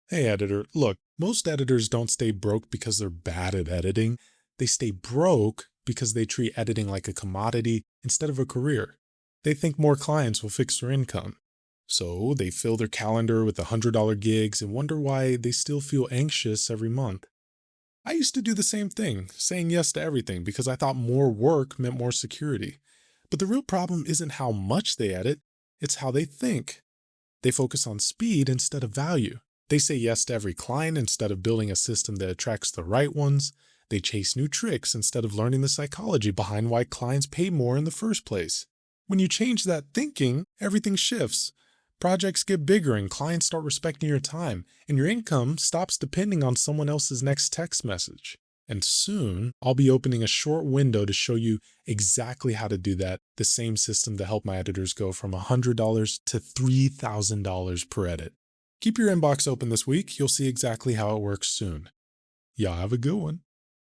Hey, editor. Look, most editors don't stay broke because they're bad at editing. They stay broke because they treat editing like a commodity instead of a career. They think more clients will fix their income. So they fill their calendar with $100 gigs and wonder why they still feel anxious every month. I used to do the same thing, saying yes to everything because I thought more work meant more security. But the real problem isn't how much they edit, it's how they think. They focus on speed instead of value. They say yes to every client instead of building a system that attracts the right ones. They chase new tricks instead of learning the psychology behind why clients pay more in the first place. When you change that thinking, everything shifts. Projects get bigger and clients start respecting your time, and your income stops depending on someone else's next text message. And soon, I'll be opening a short window to show you exactly how to do that, the same system to help my editors go from $100 to $3,000 per edit. Keep your inbox open this week. You'll see exactly how it works soon. Y'all have a good one.